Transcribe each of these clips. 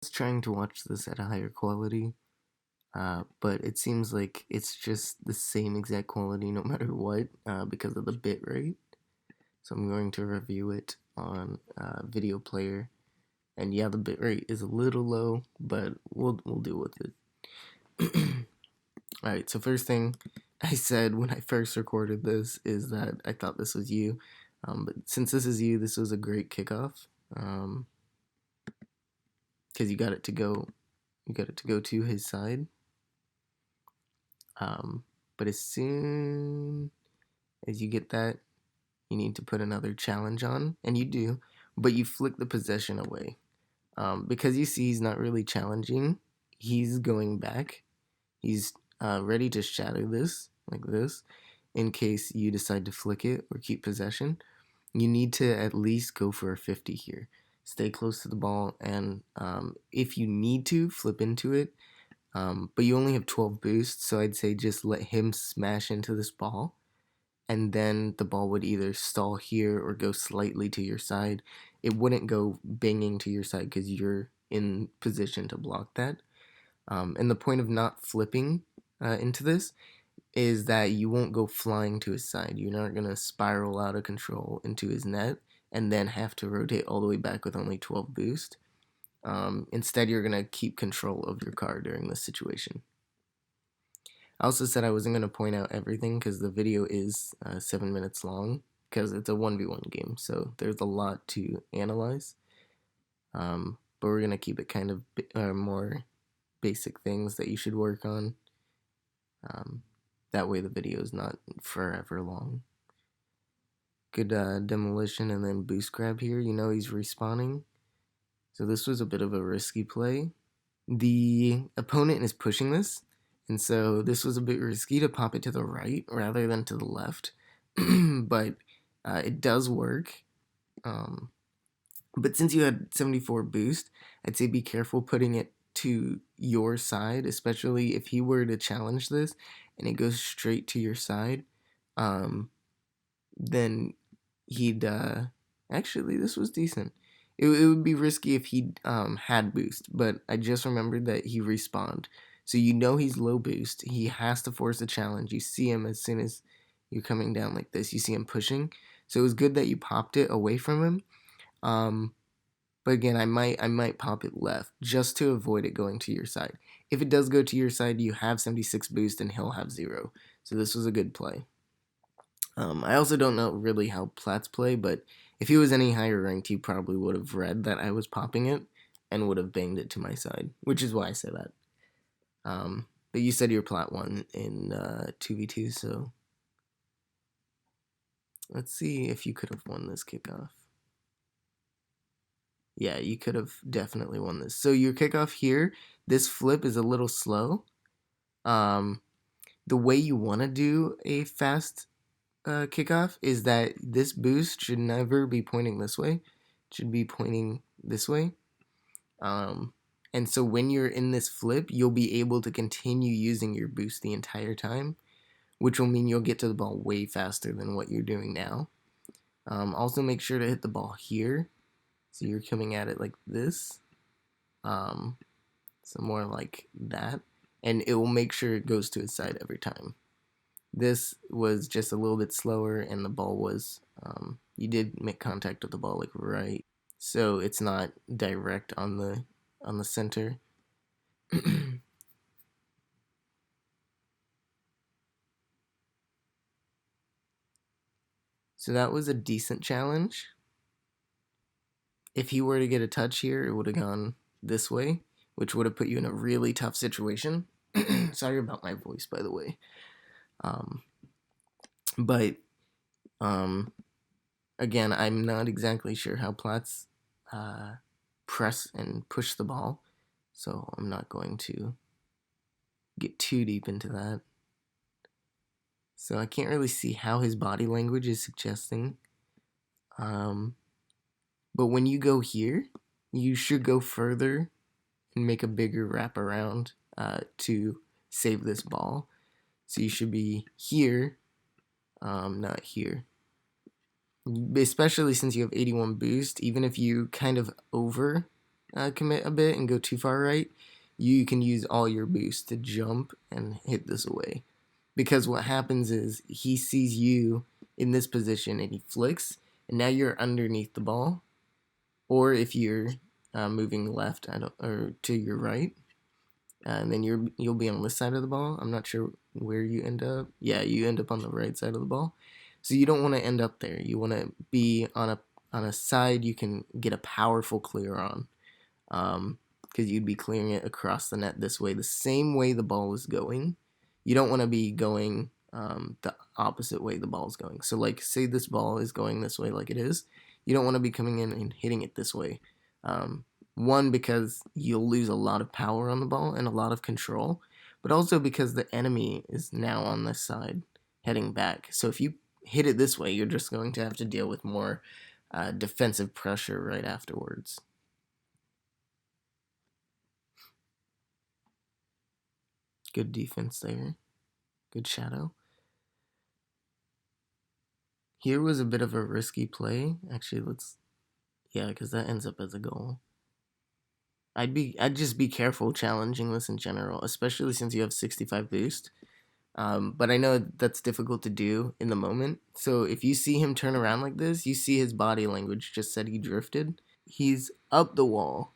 was trying to watch this at a higher quality, but it seems like it's just the same exact quality no matter what because of the bit rate. So I'm going to review it on video player, and yeah, the bit rate is a little low, but we'll deal with it. All right. So first thing I said when I first recorded this is that I thought this was you, but since this is you, this was a great kickoff. Because you got it to go to his side. But as soon as you get that, you need to put another challenge on, and you do, but you flick the possession away. Because you see he's not really challenging, he's going back. He's ready to shatter this, like this, in case you decide to flick it or keep possession. You need to at least go for a 50 here. Stay close to the ball, and if you need to, flip into it. But you only have 12 boosts, so I'd say just let him smash into this ball, and then the ball would either stall here or go slightly to your side. It wouldn't go banging to your side because you're in position to block that. And the point of not flipping into this is that you won't go flying to his side. You're not going to spiral out of control into his net and then have to rotate all the way back with only 12 boost. Instead, you're going to keep control of your car during this situation. I also said I wasn't going to point out everything because the video is 7 minutes long because it's a 1v1 game, so there's a lot to analyze. But we're going to keep it kind of more basic things that you should work on. That way the video is not forever long. Good demolition and then boost grab here. You know he's respawning. So this was a bit of a risky play. The opponent is pushing this, and so this was a bit risky to pop it to the right rather than to the left. But it does work. But since you had 74 boost, I'd say be careful putting it to your side, especially if he were to challenge this and it goes straight to your side. Then he'd actually, this was decent. It would be risky if he had boost, but I just remembered that he respawned. So you know he's low boost. He has to force a challenge. You see him as soon as you're coming down like this. You see him pushing. So it was good that you popped it away from him. But again, I might pop it left just to avoid it going to your side. If it does go to your side, you have 76 boost and he'll have 0. So this was a good play. I also don't know really how Plat's play, but if he was any higher ranked, he probably would have read that I was popping it and would have banged it to my side, which is why I say that. But you said your Plat won in 2v2, so let's see if you could have won this kickoff. Yeah, you could have definitely won this. So your kickoff here, this flip is a little slow. The way you want to do a fast kickoff is that this boost should never be pointing this way. It should be pointing this way. And so when you're in this flip, you'll be able to continue using your boost the entire time, which will mean you'll get to the ball way faster than what you're doing now. Also make sure to hit the ball here. So you're coming at it like this. So more like that. And it will make sure it goes to its side every time. This was just a little bit slower, and the ball was, you did make contact with the ball like right. So it's not direct on the center. So that was a decent challenge. If he were to get a touch here, it would have gone this way, which would have put you in a really tough situation. Sorry about my voice, by the way. But again, I'm not exactly sure how Plat's press and push the ball, so I'm not going to get too deep into that. So I can't really see how his body language is suggesting. But when you go here, you should go further and make a bigger wraparound to save this ball. So you should be here, not here. Especially since you have 81 boost, even if you kind of over commit a bit and go too far right, you can use all your boost to jump and hit this away. Because what happens is he sees you in this position and he flicks, and now you're underneath the ball. Or if you're moving left or to your right, and then you'll be on this side of the ball. I'm not sure where you end up. Yeah, you end up on the right side of the ball. So you don't want to end up there. You want to be on a side you can get a powerful clear on, because you'd be clearing it across the net this way, the same way the ball is going. You don't want to be going the opposite way the ball's going. So like, say this ball is going this way like it is. You don't want to be coming in and hitting it this way. One, because you'll lose a lot of power on the ball and a lot of control, but also because the enemy is now on this side heading back. So if you hit it this way, you're just going to have to deal with more defensive pressure right afterwards. Good defense there. Good shadow. Here was a bit of a risky play. Actually, because that ends up as a goal. I'd just be careful challenging this in general, especially since you have 65 boost. But I know that's difficult to do in the moment. So if you see him turn around like this, you see his body language just said he drifted. He's up the wall.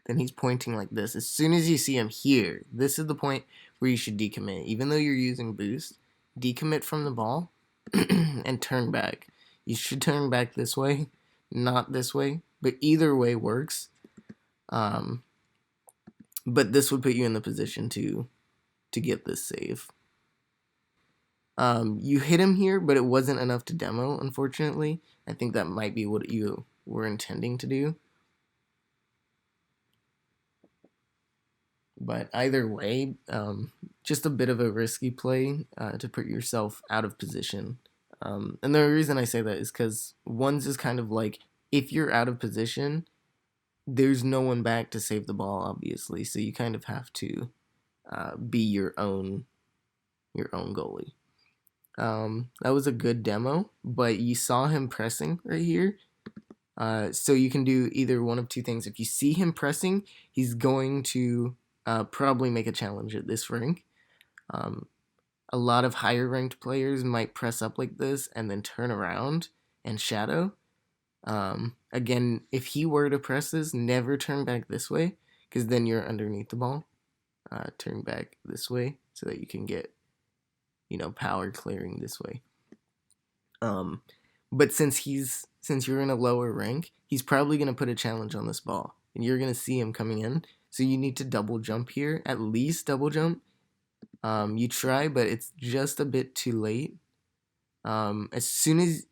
Then he's pointing like this. As soon as you see him here, this is the point where you should decommit. Even though you're using boost, decommit from the ball and turn back. You should turn back this way, not this way. But either way works. But this would put you in the position to get this save. You hit him here, but it wasn't enough to demo, unfortunately. I think that might be what you were intending to do. But either way, just a bit of a risky play to put yourself out of position. And the reason I say that is because 1's is kind of like, if you're out of position, there's no one back to save the ball, obviously. So you kind of have to be your own goalie. That was a good demo, but you saw him pressing right here. So you can do either one of two things. If you see him pressing, he's going to probably make a challenge at this rank. A lot of higher ranked players might press up like this and then turn around and shadow. Again, if he were to press this, never turn back this way, because then you're underneath the ball. Turn back this way so that you can get, power clearing this way. But since you're in a lower rank, he's probably going to put a challenge on this ball, and you're going to see him coming in. So you need to double jump here, at least double jump. You try, but it's just a bit too late. As soon as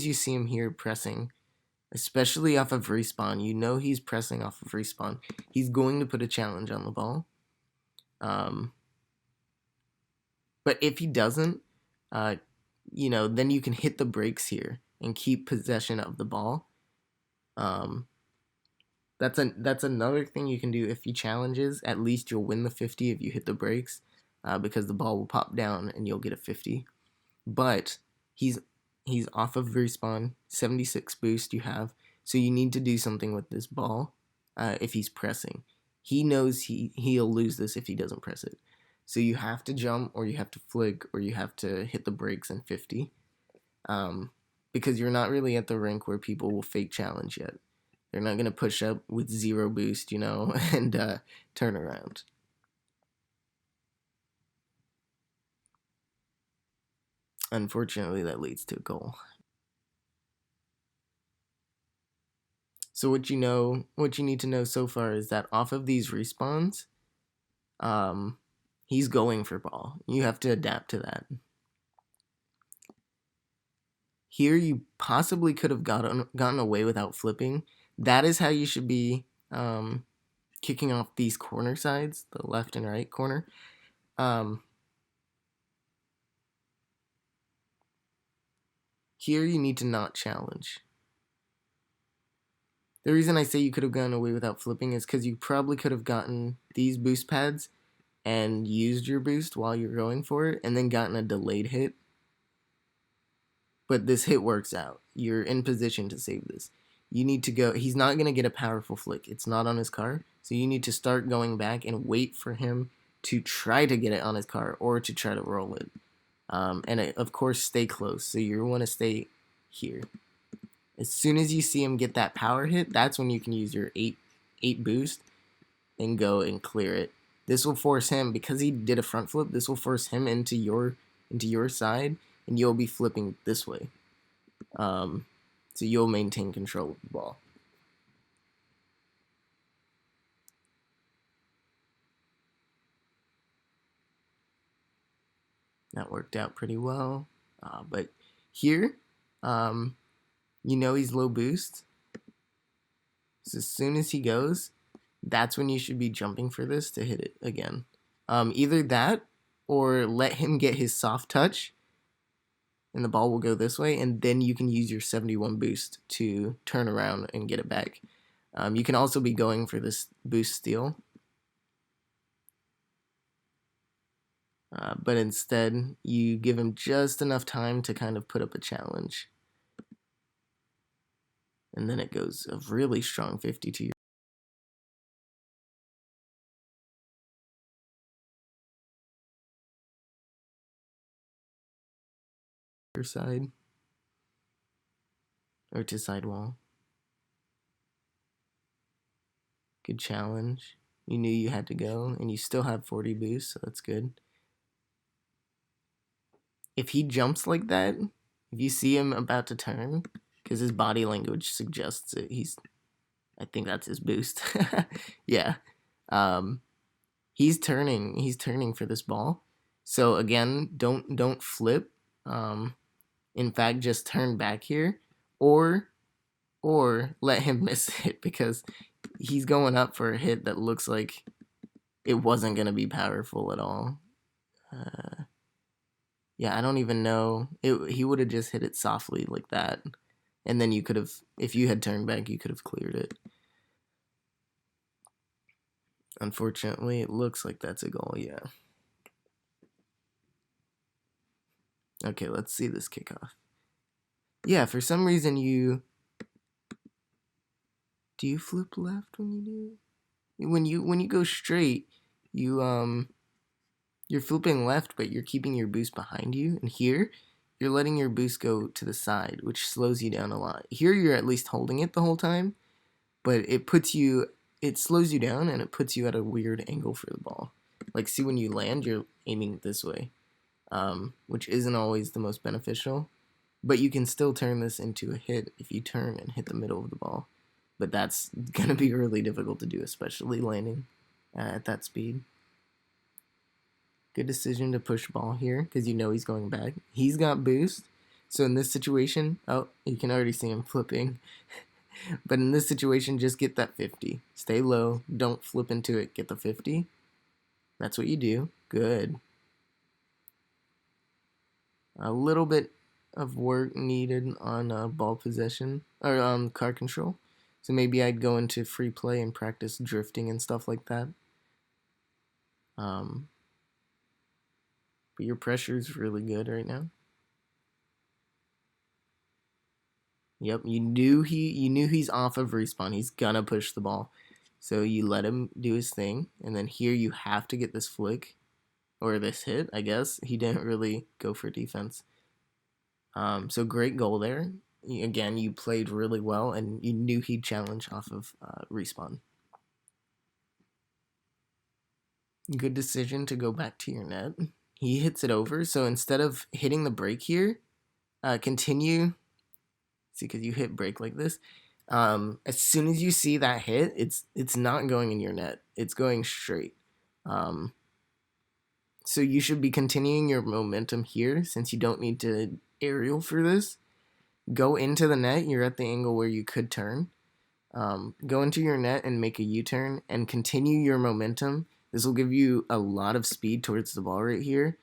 you see him here pressing, especially off of respawn, he's pressing off of respawn. He's going to put a challenge on the ball. But if he doesn't, then you can hit the brakes here and keep possession of the ball. That's another thing you can do if he challenges. At least you'll win the 50 if you hit the brakes, because the ball will pop down and you'll get a 50. But he's off of respawn, 76 boost you have, so you need to do something with this ball. If he's pressing, he knows he'll lose this if he doesn't press it. So you have to jump, or you have to flick, or you have to hit the brakes in 50. Because you're not really at the rank where people will fake challenge yet. They're not going to push up with 0 boost, and turn around. Unfortunately, that leads to a goal. So what you need to know so far is that off of these respawns, he's going for ball. You have to adapt to that. Here you possibly could have gotten away without flipping. That is how you should be kicking off these corner sides, the left and right corner. Here you need to not challenge. The reason I say you could have gotten away without flipping is because you probably could have gotten these boost pads and used your boost while you're going for it, and then gotten a delayed hit. But this hit works out. You're in position to save this. you need to go. He's not going to get a powerful flick. It's not on his car. So you need to start going back and wait for him to try to get it on his car or to try to roll it. And of course, stay close. So you want to stay here. As soon as you see him get that power hit, that's when you can use your 8 boost and go and clear it. This will force him, because he did a front flip, this will force him into your side, and you'll be flipping this way. So you'll maintain control of the ball. That worked out pretty well. But here, you know he's low boost. So as soon as he goes, that's when you should be jumping for this to hit it again. Either that or let him get his soft touch and the ball will go this way, and then you can use your 71 boost to turn around and get it back. You can also be going for this boost steal. But instead, you give him just enough time to kind of put up a challenge. And then it goes a really strong 50 to your side. Or to sidewall. Good challenge. You knew you had to go, and you still have 40 boost, so that's good. If he jumps like that, if you see him about to turn, because his body language suggests it, I think that's his boost. Yeah. He's turning for this ball. So again, don't flip. In fact, just turn back here, or let him miss it, because he's going up for a hit that looks like it wasn't gonna be powerful at all. Yeah, I don't even know. He would have just hit it softly like that, and then you could have, if you had turned back, you could have cleared it. Unfortunately, it looks like that's a goal. Yeah. Okay, let's see this kickoff. Yeah, for some reason do you flip left when you do it? When you go straight, you're flipping left, but you're keeping your boost behind you. And here, you're letting your boost go to the side, which slows you down a lot. Here, you're at least holding it the whole time, but it slows you down and it puts you at a weird angle for the ball. Like, see, when you land, you're aiming this way, which isn't always the most beneficial. But you can still turn this into a hit if you turn and hit the middle of the ball. But that's going to be really difficult to do, especially landing at that speed. Good decision to push ball here, because you know he's going back. He's got boost. So in this situation, oh, you can already see him flipping. But in this situation, just get that 50. Stay low. Don't flip into it. Get the 50. That's what you do. Good. A little bit of work needed on ball possession or car control. So maybe I'd go into free play and practice drifting and stuff like that. But your pressure is really good right now. Yep, you knew he's off of respawn. He's gonna push the ball. So you let him do his thing, and then here you have to get this flick or this hit, I guess. He didn't really go for defense. So great goal there. Again, you played really well, and you knew he'd challenge off of respawn. Good decision to go back to your net. He hits it over, so instead of hitting the break here, continue. See, because you hit break like this. As soon as you see that hit, it's not going in your net. It's going straight. So you should be continuing your momentum here, since you don't need to aerial for this. Go into the net. You're at the angle where you could turn. Go into your net and make a U-turn and continue your momentum. This will give you a lot of speed towards the ball right here,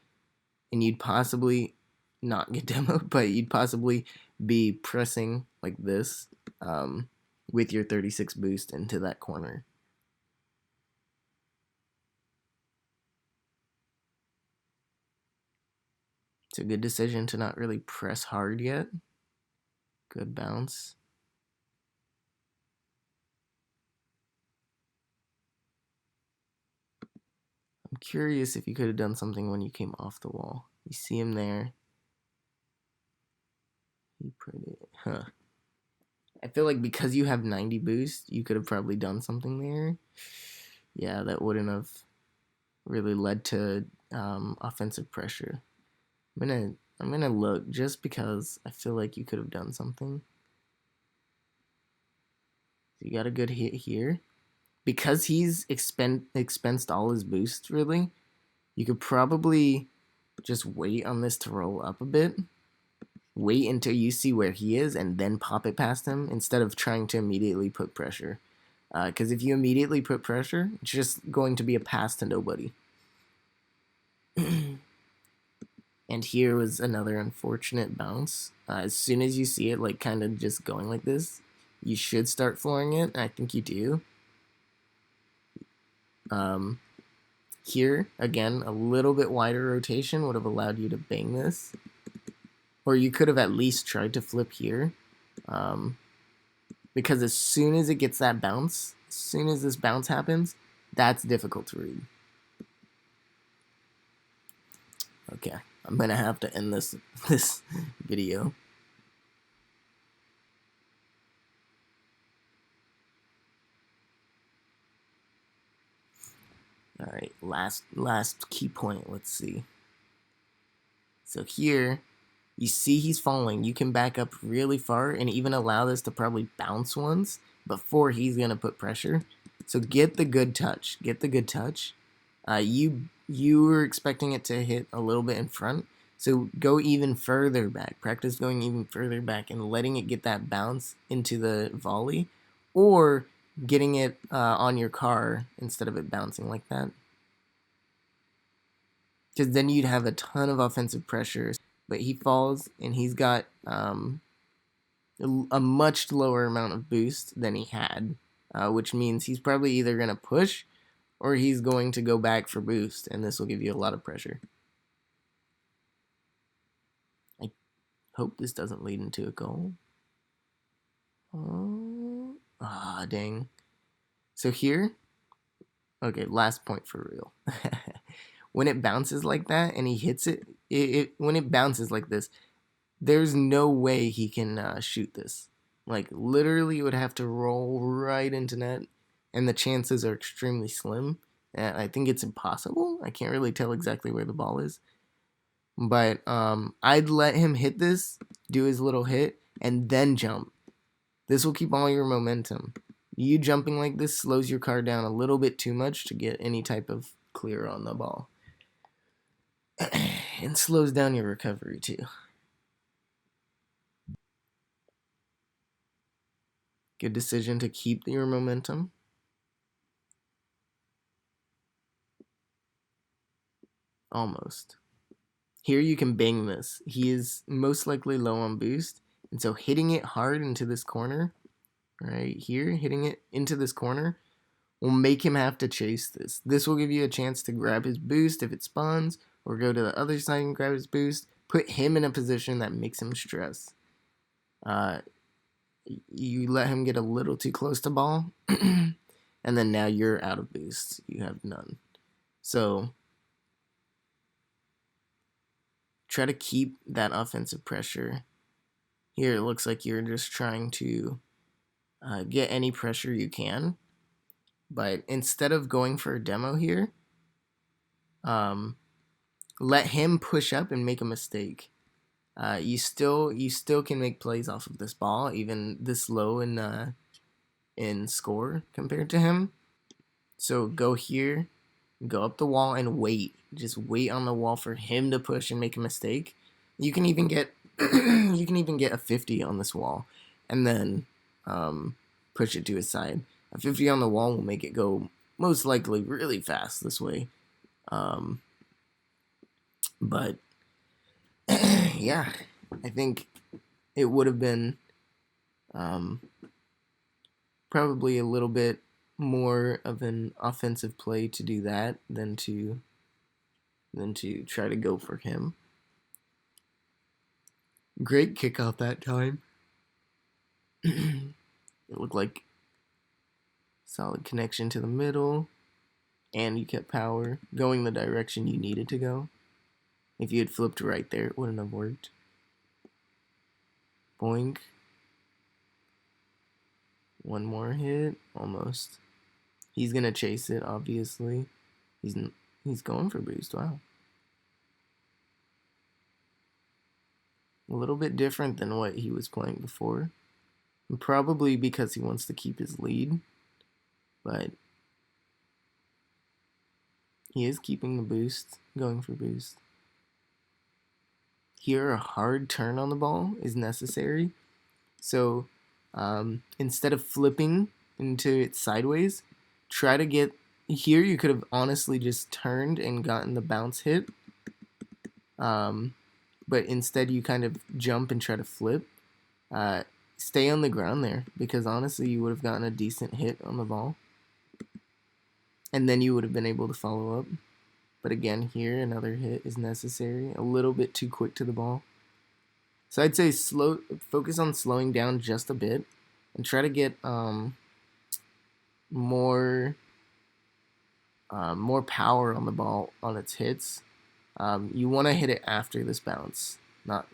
and you'd possibly not get demoed, but you'd possibly be pressing like this with your 36 boost into that corner. It's a good decision to not really press hard yet. Good bounce. I'm curious if you could have done something when you came off the wall. You see him there. He put it, huh. I feel like because you have 90 boost, you could have probably done something there. Yeah, that wouldn't have really led to offensive pressure. I'm gonna look just because I feel like you could have done something. So you got a good hit here. Because he's expensed all his boost, really, you could probably just wait on this to roll up a bit. Wait until you see where he is and then pop it past him instead of trying to immediately put pressure. Because if you immediately put pressure, it's just going to be a pass to nobody. And here was another unfortunate bounce. As soon as you see it, like, kind of just going like this, you should start flooring it. I think you do. Here, again, a little bit wider rotation would have allowed you to bang this. Or you could have at least tried to flip here. Because as soon as it gets that bounce, as soon as this bounce happens, that's difficult to read. Okay, I'm gonna have to end this video. All right, last key point. Let's see. So here, you see he's falling. You can back up really far and even allow this to probably bounce once before he's gonna put pressure. So get the good touch. Get the good touch. You were expecting it to hit a little bit in front, so go even further back. Practice going even further back and letting it get that bounce into the volley, or getting it on your car instead of it bouncing like that. Because then you'd have a ton of offensive pressure. But he falls, and he's got a much lower amount of boost than he had, which means he's probably either going to push or he's going to go back for boost, and this will give you a lot of pressure. I hope this doesn't lead into a goal. Dang. So here, okay, last point for real. When it bounces like that and he hits it, when it bounces like this, there's no way he can shoot this. Like, literally, you would have to roll right into net, and the chances are extremely slim. I think it's impossible. I can't really tell exactly where the ball is. But I'd let him hit this, do his little hit, and then jump. This will keep all your momentum. You jumping like this slows your car down a little bit too much to get any type of clear on the ball. And slows down your recovery too. Good decision to keep your momentum. Almost. Here you can bang this. He is most likely low on boost, and so hitting it hard into this corner, right here, hitting it into this corner, will make him have to chase this. This will give you a chance to grab his boost if it spawns, or go to the other side and grab his boost, put him in a position that makes him stress. You let him get a little too close to ball, and then now you're out of boost. You have none. So try to keep that offensive pressure. Here it looks like you're just trying to get any pressure you can. But instead of going for a demo here, let him push up and make a mistake. You still can make plays off of this ball, even this low in score compared to him. So go here, go up the wall and wait. Just wait on the wall for him to push and make a mistake. You can even get a 50 on this wall, and then push it to his side. A 50 on the wall will make it go most likely really fast this way. But yeah, I think it would have been probably a little bit more of an offensive play to do that than to try to go for him. Great kickoff that time. It looked like solid connection to the middle. and you kept power going the direction you needed to go. If you had flipped right there, it wouldn't have worked. Boink. One more hit, almost. He's gonna chase it, obviously. He's going for boost. Wow. A little bit different than what he was playing before. And probably because he wants to keep his lead. But he is keeping the boost, going for boost. Here, a hard turn on the ball is necessary. So instead of flipping into it sideways, try to get... Here, you could have honestly just turned and gotten the bounce hit. But instead you kind of jump and try to flip. Stay on the ground there, because honestly you would have gotten a decent hit on the ball. And then you would have been able to follow up. But again, here another hit is necessary. A little bit too quick to the ball. So I'd say focus on slowing down just a bit. And try to get more power on the ball on its hits. You want to hit it after this bounce, not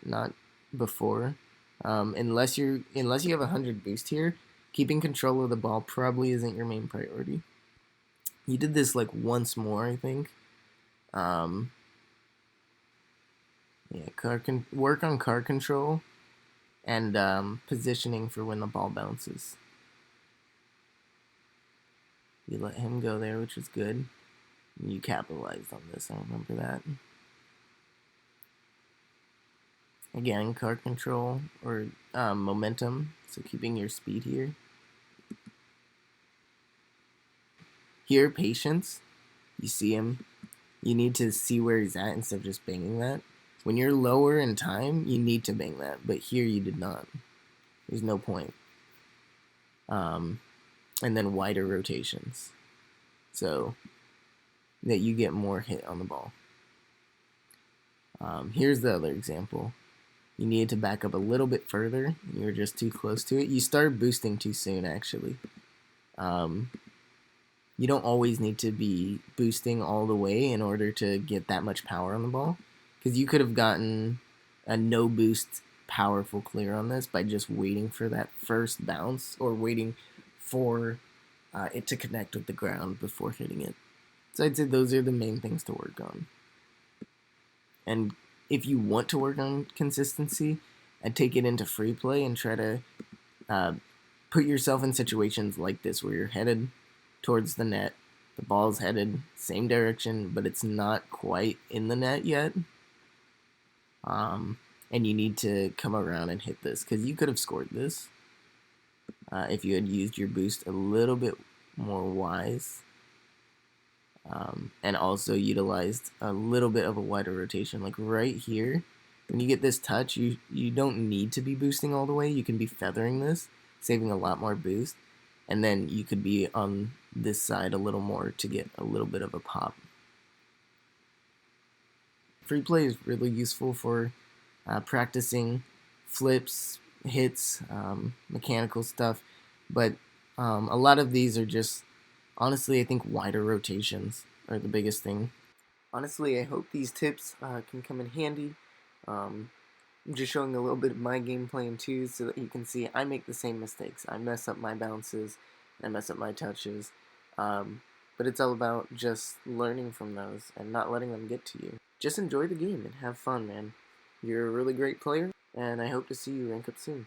before. Unless you have 100 boost here, keeping control of the ball probably isn't your main priority. You did this like once more, I think. Yeah, work on card control and positioning for when the ball bounces. You let him go there, which is good. You capitalized on this, I remember that. Again, card control or momentum, so keeping your speed here. Here, patience. You see him. You need to see where he's at instead of just banging that. When you're lower in time, you need to bang that, but here you did not. There's no point. And then wider rotations, so that you get more hit on the ball. Here's the other example. You needed to back up a little bit further. You were just too close to it. You started boosting too soon, actually. You don't always need to be boosting all the way in order to get that much power on the ball, because you could have gotten a no boost powerful clear on this by just waiting for that first bounce or waiting for it to connect with the ground before hitting it. So I'd say those are the main things to work on. And if you want to work on consistency, I'd take it into free play and try to put yourself in situations like this where you're headed towards the net, the ball's headed same direction, but it's not quite in the net yet. And you need to come around and hit this, because you could have scored this if you had used your boost a little bit more wise. And also utilized a little bit of a wider rotation. Like right here, when you get this touch, you don't need to be boosting all the way. You can be feathering this, saving a lot more boost. And then you could be on this side a little more to get a little bit of a pop. Free play is really useful for practicing flips, hits, mechanical stuff. But a lot of these are just, honestly, I think wider rotations are the biggest thing. Honestly, I hope these tips can come in handy. I'm just showing a little bit of my game plan too, so that you can see I make the same mistakes. I mess up my bounces, I mess up my touches, but it's all about just learning from those and not letting them get to you. Just enjoy the game and have fun, man. You're a really great player, and I hope to see you rank up soon.